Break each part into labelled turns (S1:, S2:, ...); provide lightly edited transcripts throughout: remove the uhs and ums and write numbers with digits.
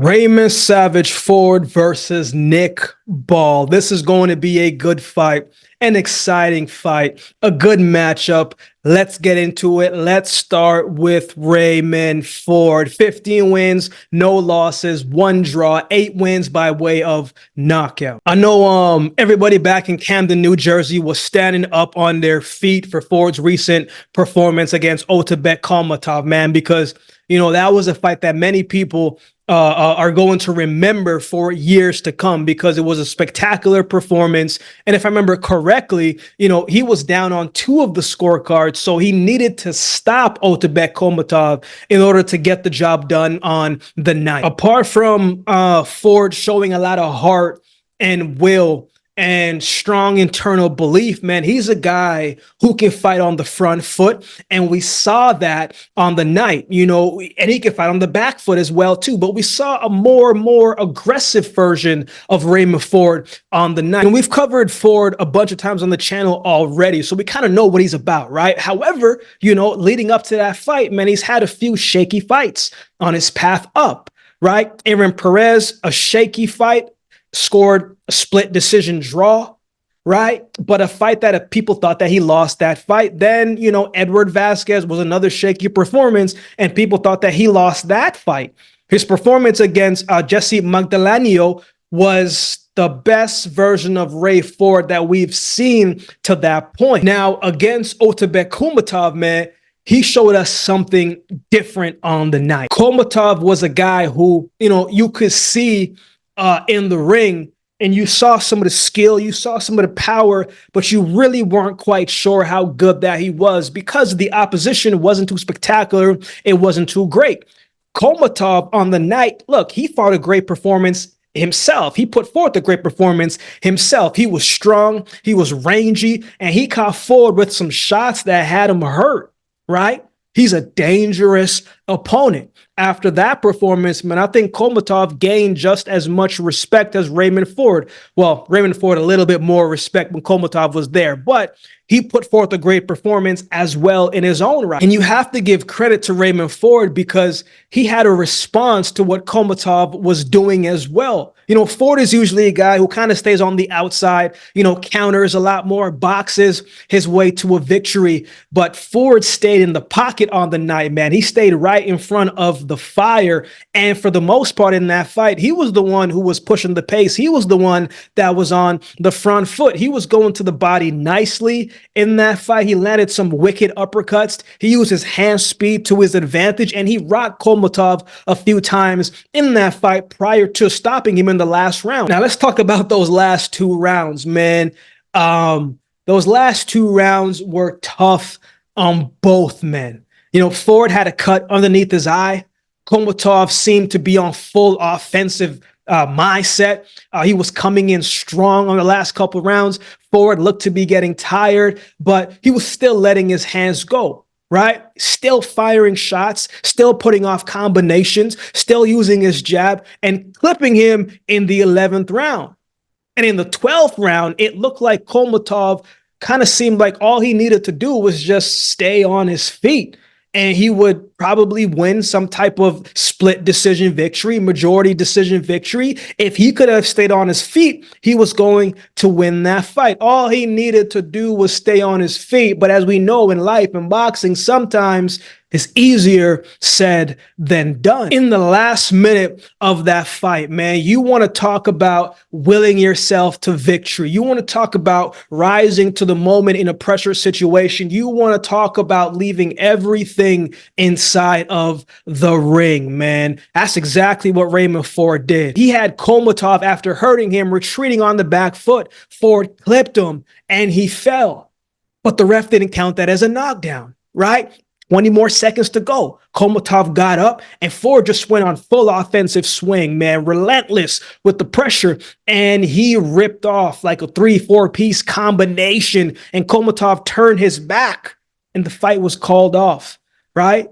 S1: Raymond Savage Ford versus Nick Ball. This is going to be a good fight, an exciting fight, a good matchup. Let's get into it. Let's start with Raymond Ford. 15 wins, no losses, 1 draw, 8 wins by way of knockout. I know everybody back in Camden, New Jersey was standing up on their feet for Ford's recent performance against Otabek Kholmatav, man, because that was a fight that many people are going to remember for years to come because it was a spectacular performance. And if I remember correctly, he was down on 2 of the scorecards, so he needed to stop Otabek Kholmatav in order to get the job done on the night. Apart from Ford showing a lot of heart and will and strong internal belief, man, he's a guy who can fight on the front foot. And we saw that on the night, and he can fight on the back foot as well, too. But we saw a more aggressive version of Raymond Ford on the night. And we've covered Ford a bunch of times on the channel already, so we kind of know what he's about, right? However, leading up to that fight, man, he's had a few shaky fights on his path up, right? Aaron Perez, a shaky fight, scored a split decision draw, right? But a fight that people thought that he lost that fight. Then, Edward Vasquez was another shaky performance, and people thought that he lost that fight. His performance against Jesse Magdaleno was the best version of Ray Ford that we've seen to that point. Now, against Otabek Kholmatav, man, he showed us something different on the night. Kholmatav was a guy who, you could see in the ring, and you saw some of the skill, you saw some of the power, but you really weren't quite sure how good that he was because the opposition wasn't too spectacular. It wasn't too great. Kholmatav on the night, look, he fought a great performance himself. He put forth a great performance himself. He was strong, he was rangy, and he caught Ford with some shots that had him hurt, right? He's a dangerous opponent. After that performance, man, I think Kholmatav gained just as much respect as Raymond Ford. Well, Raymond Ford a little bit more respect when Kholmatav was there, but he put forth a great performance as well in his own right. And you have to give credit to Raymond Ford because he had a response to what Kholmatav was doing as well. Ford is usually a guy who kind of stays on the outside, counters a lot more, boxes his way to a victory. But Ford stayed in the pocket on the night, man. He stayed right in front of the fire. And for the most part in that fight, he was the one who was pushing the pace. He was the one that was on the front foot. He was going to the body nicely in that fight. He landed some wicked uppercuts. He used his hand speed to his advantage, and he rocked Kholmatav a few times in that fight prior to stopping him in the last round. Now let's talk about those last 2 rounds, man. Those last 2 rounds were tough on both men. Ford had a cut underneath his eye. Kholmatav seemed to be on full offensive mindset. He was coming in strong on the last couple rounds. Ford looked to be getting tired, but he was still letting his hands go, right? Still firing shots, still putting off combinations, still using his jab and clipping him in the 11th round. And in the 12th round, it looked like Kholmatav kind of seemed like all he needed to do was just stay on his feet, and he would probably win some type of split decision victory, majority decision victory. If he could have stayed on his feet, he was going to win that fight. All he needed to do was stay on his feet. But as we know in life and boxing, sometimes it's easier said than done. In the last minute of that fight, man, you want to talk about willing yourself to victory. You want to talk about rising to the moment in a pressure situation. You want to talk about leaving everything inside of the ring, man. That's exactly what Raymond Ford did. He had Kholmatav, after hurting him, retreating on the back foot. Ford clipped him and he fell. But the ref didn't count that as a knockdown, right? 20 more seconds to go. Kholmatav got up and Ford just went on full offensive swing, man, relentless with the pressure. And he ripped off like a 3-4 piece combination, and Kholmatav turned his back and the fight was called off, right?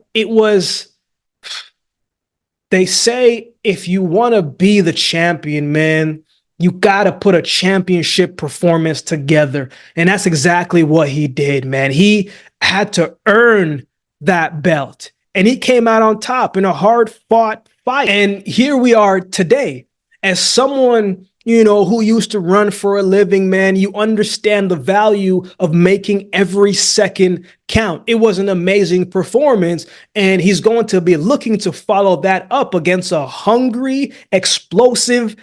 S1: They say if you want to be the champion, man, you got to put a championship performance together. And that's exactly what he did, man. He had to earn that belt, and he came out on top in a hard-fought fight. And here we are today. As someone, who used to run for a living, man, you understand the value of making every second count. It was an amazing performance, and he's going to be looking to follow that up against a hungry, explosive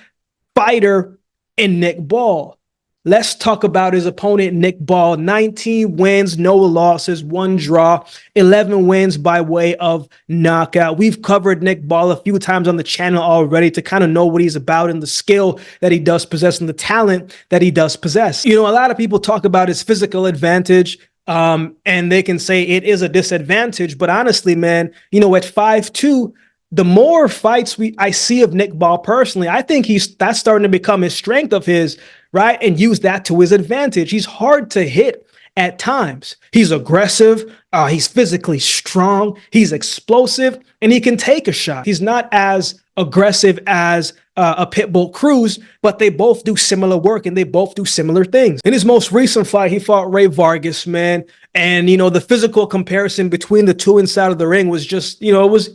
S1: fighter in Nick Ball. Let's talk about his opponent, Nick Ball. 19 wins, no losses, 1 draw, 11 wins by way of knockout. We've covered Nick Ball a few times on the channel already to kind of know what he's about and the skill that he does possess and the talent that he does possess. A lot of people talk about his physical advantage, and they can say it is a disadvantage. But honestly, man, at 5'2", the more fights I see of Nick Ball personally, I think that's starting to become his strength of his, right? And use that to his advantage. He's hard to hit at times. He's aggressive. He's physically strong. He's explosive, and he can take a shot. He's not as aggressive as a Pitbull Cruz, but they both do similar work and they both do similar things. In his most recent fight, he fought Rey Vargas, man. And, the physical comparison between the two inside of the ring was just, it was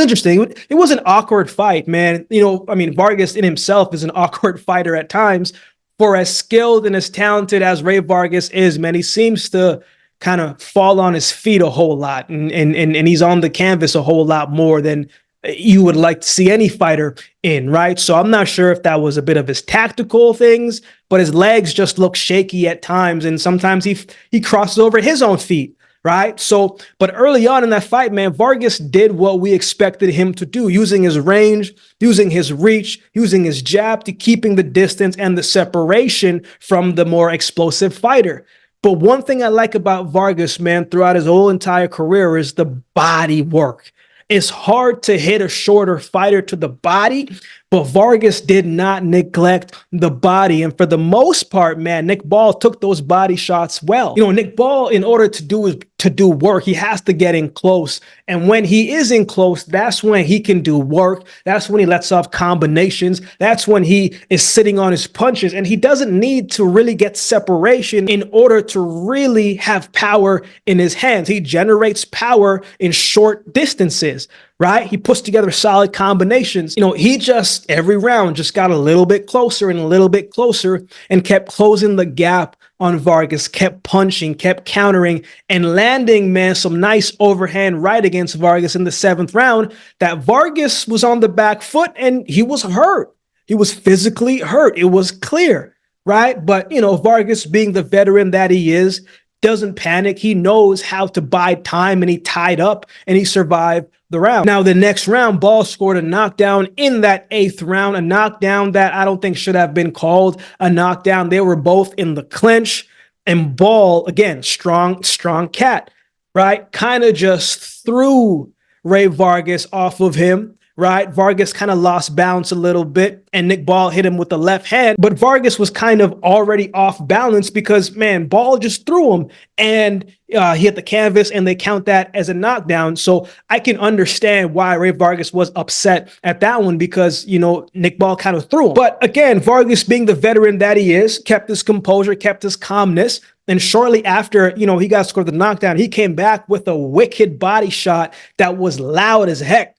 S1: interesting. It was an awkward fight, man. Vargas in himself is an awkward fighter at times. For as skilled and as talented as Rey Vargas is, man, he seems to kind of fall on his feet a whole lot. And he's on the canvas a whole lot more than you would like to see any fighter in, right? So I'm not sure if that was a bit of his tactical things, but his legs just look shaky at times. And sometimes he crosses over his own feet, right? So, but early on in that fight, man, Vargas did what we expected him to do, using his range, using his reach, using his jab to keeping the distance and the separation from the more explosive fighter. But one thing I like about Vargas, man, throughout his whole entire career is the body work. It's hard to hit a shorter fighter to the body, but Vargas did not neglect the body. And for the most part, man, Nick Ball took those body shots well. Nick Ball, in order to do work, he has to get in close. And when he is in close, that's when he can do work. That's when he lets off combinations. That's when he is sitting on his punches. And he doesn't need to really get separation in order to really have power in his hands. He generates power in short distances, right? He puts together solid combinations. He just, every round, just got a little bit closer and a little bit closer and kept closing the gap on Vargas, kept punching, kept countering, and landing, man, some nice overhand right against Vargas in the 7th round that Vargas was on the back foot and he was hurt. He was physically hurt. It was clear, right? But, Vargas, being the veteran that he is, doesn't panic. He knows how to buy time, and he tied up and he survived the round. Now, the next round, Ball scored a knockdown in that 8th round, a knockdown that I don't think should have been called a knockdown. They were both in the clinch, and Ball, again, strong cat, right? Kind of just threw Rey Vargas off of him, right? Vargas kind of lost balance a little bit, and Nick Ball hit him with the left hand, but Vargas was kind of already off balance because, man, Ball just threw him, and he hit the canvas, and they count that as a knockdown. So I can understand why Rey Vargas was upset at that one because, Nick Ball kind of threw him. But again, Vargas, being the veteran that he is, kept his composure, kept his calmness. And shortly after, he got scored the knockdown, he came back with a wicked body shot that was loud as heck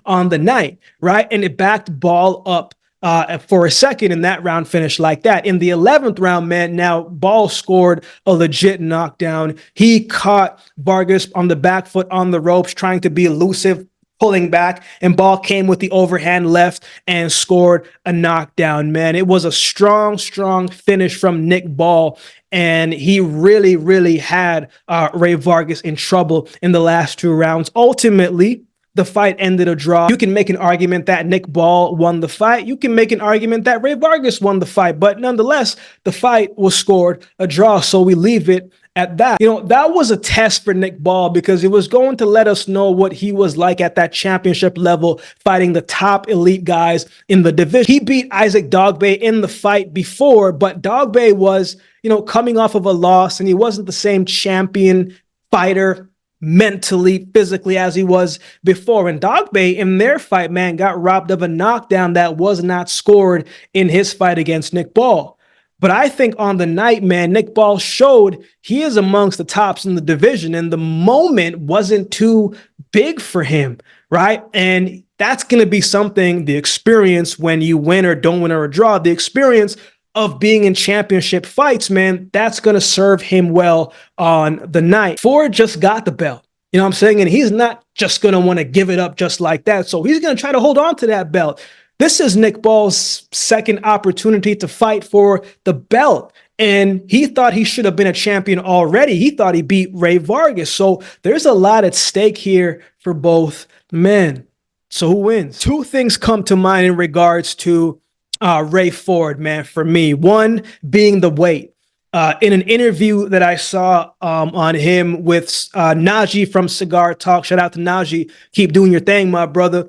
S1: on the night, right? And it backed Ball up for a second, and that round finished like that. In the 11th round, man, now Ball scored a legit knockdown. He caught Vargas on the back foot on the ropes, trying to be elusive, pulling back, and Ball came with the overhand left and scored a knockdown, man. It was a strong finish from Nick Ball, and he really, really had Rey Vargas in trouble in the last 2 rounds. Ultimately, the fight ended a draw. You can make an argument that Nick Ball won the fight. You can make an argument that Rey Vargas won the fight. But nonetheless, the fight was scored a draw. So we leave it at that. That was a test for Nick Ball because it was going to let us know what he was like at that championship level, fighting the top elite guys in the division. He beat Isaac Dogboe in the fight before, but Dogboe was, coming off of a loss, and he wasn't the same champion fighter mentally, physically as he was before. And Dogboe in their fight, man, got robbed of a knockdown that was not scored in his fight against Nick Ball. But I think on the night, man, Nick Ball showed he is amongst the tops in the division, and the moment wasn't too big for him, right? And that's going to be something, the experience when you win or don't win or a draw, the experience of being in championship fights, man, that's going to serve him well on the night. Ford just got the belt. You know what I'm saying? And he's not just going to want to give it up just like that. So he's going to try to hold on to that belt. This is Nick Ball's second opportunity to fight for the belt. And he thought he should have been a champion already. He thought he beat Rey Vargas. So there's a lot at stake here for both men. So who wins? Two things come to mind in regards to Ray Ford, man, for me. One being the weight. In an interview that I saw on him with Najee from Cigar Talk, shout out to Najee, keep doing your thing, my brother.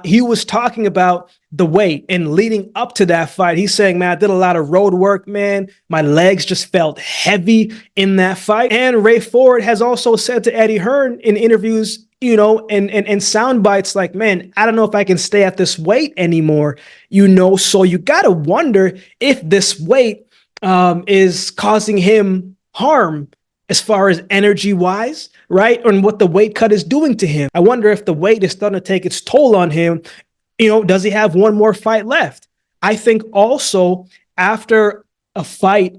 S1: He was talking about the weight and leading up to that fight. He's saying, man, I did a lot of road work, man. My legs just felt heavy in that fight. And Ray Ford has also said to Eddie Hearn in interviews, you know, and sound bites like, man, I don't know if I can stay at this weight anymore, you know. So you got to wonder if this weight is causing him harm as far as energy wise, right? And what the weight cut is doing to him. I wonder if the weight is starting to take its toll on him. You know, does he have one more fight left? I think also after a fight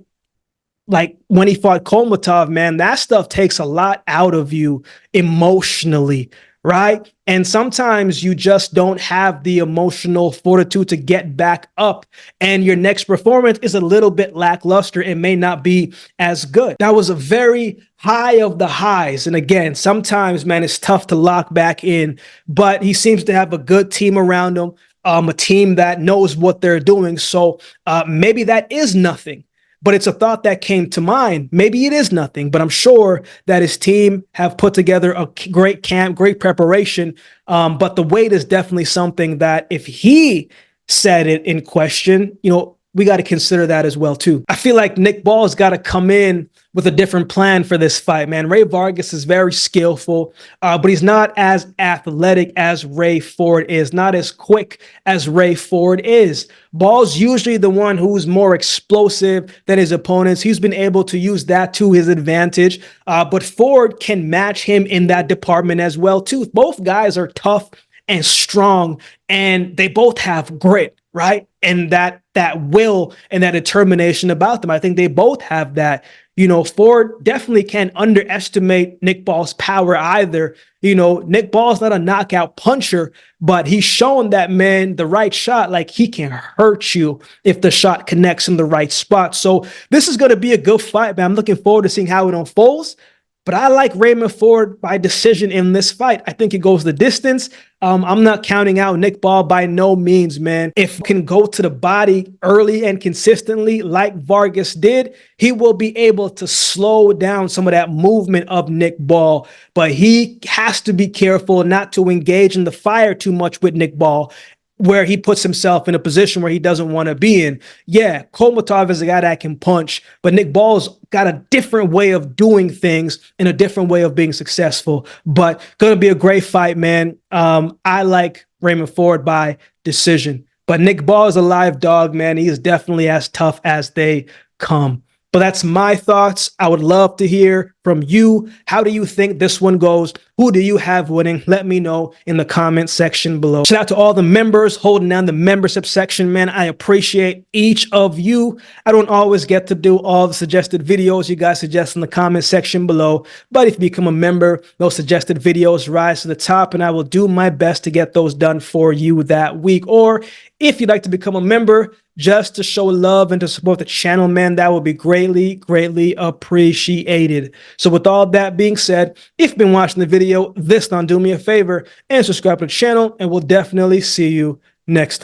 S1: like when he fought Kholmatav, man, that stuff takes a lot out of you emotionally, right? And sometimes you just don't have the emotional fortitude to get back up, and your next performance is a little bit lackluster. It may not be as good. That was a very high of the highs. And again, sometimes, man, it's tough to lock back in, but he seems to have a good team around him, a team that knows what they're doing. So maybe that is nothing. But it's a thought that came to mind. Maybe it is nothing, but I'm sure that his team have put together a great camp, great preparation. But the weight is definitely something that if he said it in question, you know, we got to consider that as well, too. I feel like Nick Ball's got to come in with a different plan for this fight, man. Rey Vargas is very skillful, but he's not as athletic as Ray Ford is, not as quick as Ray Ford is. Ball's usually the one who's more explosive than his opponents. He's been able to use that to his advantage, but Ford can match him in that department as well, too. Both guys are tough and strong, and they both have grit, right? And that will and that determination about them. I think they both have that. You know, Ford definitely can't underestimate Nick Ball's power either. You know, Nick Ball's not a knockout puncher, but he's shown that, man, the right shot, like he can hurt you if the shot connects in the right spot. So this is going to be a good fight, man. I'm looking forward to seeing how it unfolds. But I like Raymond Ford by decision in this fight. I think it goes the distance. I'm not counting out Nick Ball by no means, man. If he can go to the body early and consistently like Vargas did, he will be able to slow down some of that movement of Nick Ball. But he has to be careful not to engage in the fire too much with Nick Ball, where he puts himself in a position where he doesn't want to be in. Yeah, Kholmatav is a guy that can punch, but Nick Ball's got a different way of doing things and a different way of being successful. But going to be a great fight, man. I like Raymond Ford by decision. But Nick Ball is a live dog, man. He is definitely as tough as they come. But that's my thoughts. I would love to hear from you. How do you think this one goes? Who do you have winning? Let me know in the comment section below. Shout out to all the members holding down the membership section, man. I appreciate each of you. I don't always get to do all the suggested videos you guys suggest in the comment section below. But if you become a member, those suggested videos rise to the top, and I will do my best to get those done for you that week. Or if you'd like to become a member, just to show love and to support the channel, man, that would be greatly, greatly appreciated. So with all that being said, if you've been watching the video, this time do me a favor and subscribe to the channel, and we'll definitely see you next time.